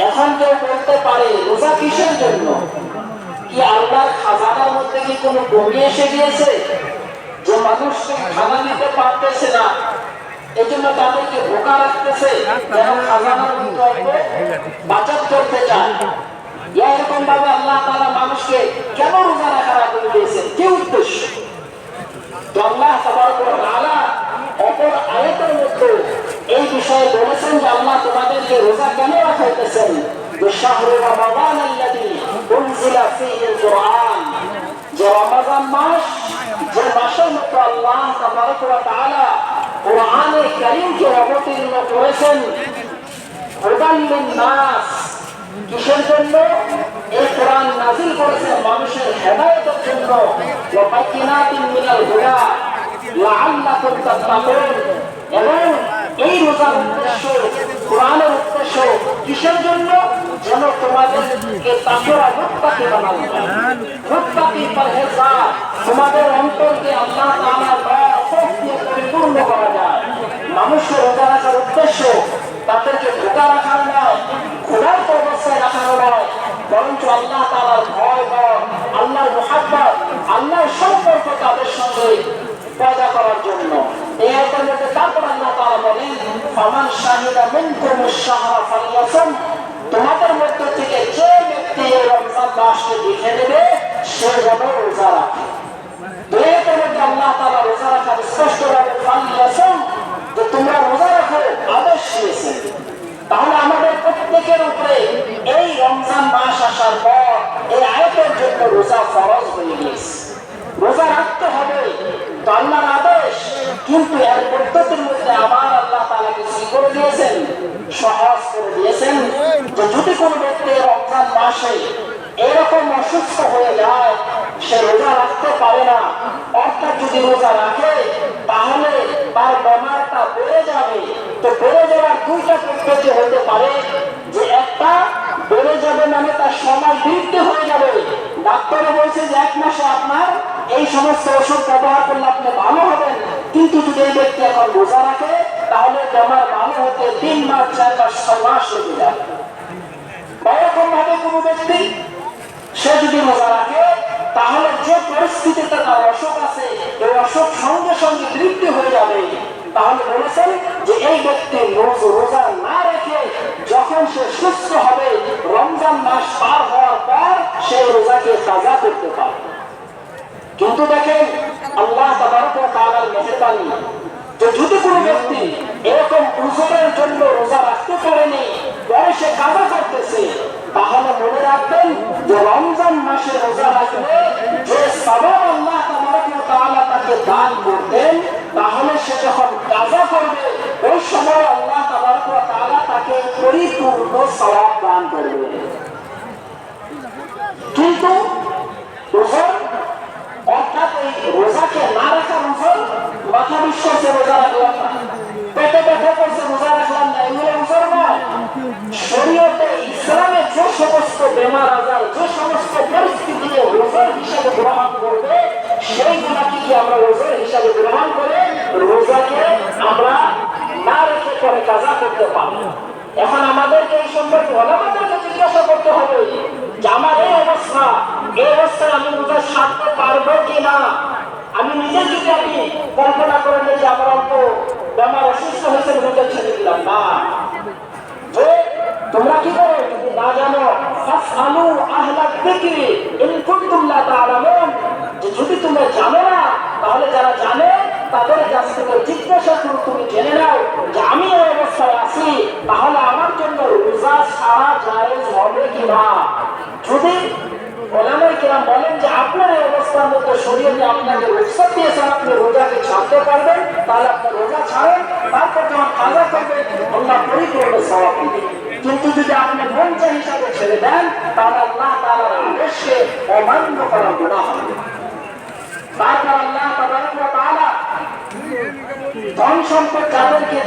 এখন কেউ বলতে পারে রোজা কিসের জন্য? কি আল্লাহর খাজানার মধ্যে কি কোনো কমি এসে গিয়েছে যে মানুষ খানা দিতে পারতেছে না, এজন্য তাদেরকে ভোকা রাখতেছে যেন খাজানার মধ্যে অল্প বাঁচাত করতে চায়? এরকম ভাবে আল্লাহ তাআলা মানুষকে কেন রোজা রাখার আদেশ দিয়েছেন? কি উদ্দেশ্য? তো আল্লাহ তাবারক ওয়া তাআলা অপর আয়াতের মধ্যে এই বিষয়ে বলেছেন যে আল্লাহ তোমাদেরকে রোজা কেন রাখাইতেছেন, যে শাহরু রমাদান আল্লাযী উনজিলা ফীহিল কুরআন, যে রমাদান মাস, যে মাসের মধ্যে আল্লাহ তাবারক ওয়া তাআলা কুরআনে কারীমকে অবতীর্ণ করেছেন হুদাল লিন-নাস। কিসের জন্য এই কোরআন নাযিল করেছেন? মানুষের হেদায়েতের জন্য। ওয়া বায়িনাতিন মিনাল হুদা লাআল্লাকুম তাত্তাকুন। এবং এই রোজার উদ্দেশ্য, কোরআনের উদ্দেশ্য কিসের জন্য? যেন তোমাদেরকে তাকওয়া মুত্তাকি বানানো হয়, মুত্তাকি পরহেজগার, তোমাদের অন্তরকে আল্লাহ তাআলার দয়া খৌফ দিয়ে পরিপূর্ণ করা যায়। মানুষের রোজা রাখার উদ্দেশ্য তাদেরকে ভোকা রাখার নয়, ক্ষুধার্ত অবস্থায় রাখানো নয়, বরঞ্চ আল্লাহ তাআলার ভয়, আল্লাহর মুহাব্বত, আল্লাহর সম্পর্ক তাদের সঙ্গে পয়দা করার জন্য। এই আয়াতের মধ্যে তারপর আল্লাহ তাআলা বলেন, ফামান শাহিদা মিনকুমুশ শাহরা ফালইয়াসুম, তোমাদের মধ্য থেকে যে ব্যক্তি এই রমজান মাসকে দেখে নেবে সে যেন রোজা রাখে। এই আয়াতের মধ্যে আল্লাহ তাআলা রোজা রাখার স্পষ্টভাবে ফালইয়াসুম, যে তোমরা রোজা রাখো আদেশ দিয়েছেন। তাহলে আমাদের প্রত্যেকের উপরে এই রমজান মাস আসার পর এই আয়াতের জন্য রোজা ফরজ হয়ে গেছে। রোজা রাখতে হবে, তো আল্লাহর আদেশ, কিন্তু এর পদ্ধতির মধ্যে আবার আল্লাহ তাআলাকে কি করে দিয়েছেন? সহজ করে দিয়েছেন যে যদি কোনো ব্যক্তি রমজান মাসে এরকম অসুস্থ হয়ে যায়, সে রোজা রাখতে পারে না, অর্থাৎ যদি রোজা রাখে তাহলে তার বেমারটা বেড়ে যাবে। তো বেড়ে যাওয়ার দুইটা পদ্ধতি হতে পারে, যে একটা বেড়ে যাবে মানে তার সময় বৃদ্ধি হয়ে যাবে। ডাক্তারে বলছে যে 1 মাসে আপনার এই সমস্ত ওষুধ ব্যবহার করলে আপনি ভালো হবেন, কিন্তু যদি এই ব্যক্তি এখন রোজা রাখে তাহলে বেমার ভালো হতে 3 মাস, 4 মাস, 6 মাস লেগে যাবে। এরকম ভাবে কোনো ব্যক্তি সে যদি রোজা রাখে তাহলে যে পরিস্থিতিতে তার অসুখ আছে এই অসুখ সঙ্গে সঙ্গে বৃদ্ধি হয়ে যাবে। তাহলে বলেছেন যে এই ব্যক্তি রোজা না রেখে যখন সে সুস্থ হবে, রমজান মাস পার হওয়ার পর সে রোজাকে কাজা করতে পারে। কিন্তু দেখেন আল্লাহ তাবারক ওয়া তাআলার মেহেরবানি, যে যদি কোনো ব্যক্তি এরকম উযরের জন্য রোজা রাখতে পারেনি, পরে সে কাজা করতেছে, তাহলে মনে রাখবেন যে রমজান মাসে রোজা রাখলে যে সওয়াব আল্লাহ তাবারক ওয়া তাআলা তাকে দান করতেন, তাহলে সে যখন কাজা করবে ওই সময় আল্লাহ তাবারক ওয়া তাআলা তাকে পরিপূর্ণ সওয়াব দান করবে। কিন্তু উযর, অর্থাৎ এই রোজাকে না রাখার উযর, মাথা বিশ্বাসে রোজা রাখলাম না, পেটে ব্যথা করছে রোজা রাখলাম না, এগুলো উযর নয়। শরীয়তে ইসলামে যে সমস্ত বেমার আজার, যে সমস্ত পরিস্থিতিকে উযর হিসাবে গ্রহণ করবে, সেইগুলাকে কি আমরা উযর হিসাবে গ্রহণ করে রোজাকে আমরা না রেখে পরে কাজা করতে পারবো। এখন আমাদেরকে এই সম্পর্কে ওলামাদেরকে জিজ্ঞাসা করতে হবে যে আমার এই অবস্থায় আমি রোজা ছাড়তে পারবো কিনা। আমি নিজে যদি আমি কল্পনা করে নিই যে আমার অল্প বেমার অসুস্থ হয়েছে, রোজা ছেড়ে দিলাম না। যে তোমরা কি করো যদি না জানো, ফাসআলু আহলা যিকরি ইন কুনতুম লা তা'লামুন, যে যদি তোমরা জানো না তাহলে যারা জানে তাদের কাছ থেকে জিজ্ঞাসা করো, তুমি জেনে নাও যে আমি এই অবস্থায় আছি, তাহলে আমার জন্য রোজা ছাড়া জায়েজ হবে কিনা। যদি ওলামায়ে কেরাম বলেন যে আপনার এই অবস্থার মধ্যে শরীয়তে আপনাকে রুখসত দিয়েছেন, আপনি রোজাকে ছাড়তে পারবেন, তাহলে আপনি রোজা ছাড়েন, তারপর যখন কাজা করবেন আল্লাহ পরিপূর্ণ সওয়াব দিবেন। কিন্তু যদি আপনি মন চাই হিসাবে ছেড়ে দেন তাহলে আল্লাহ তাআলার আদেশকে অমান্য করা গুনাহ হবে। তারপর আল্লাহ তাবারক ওয়া তাআলা ধন সম্পদ যাদেরকে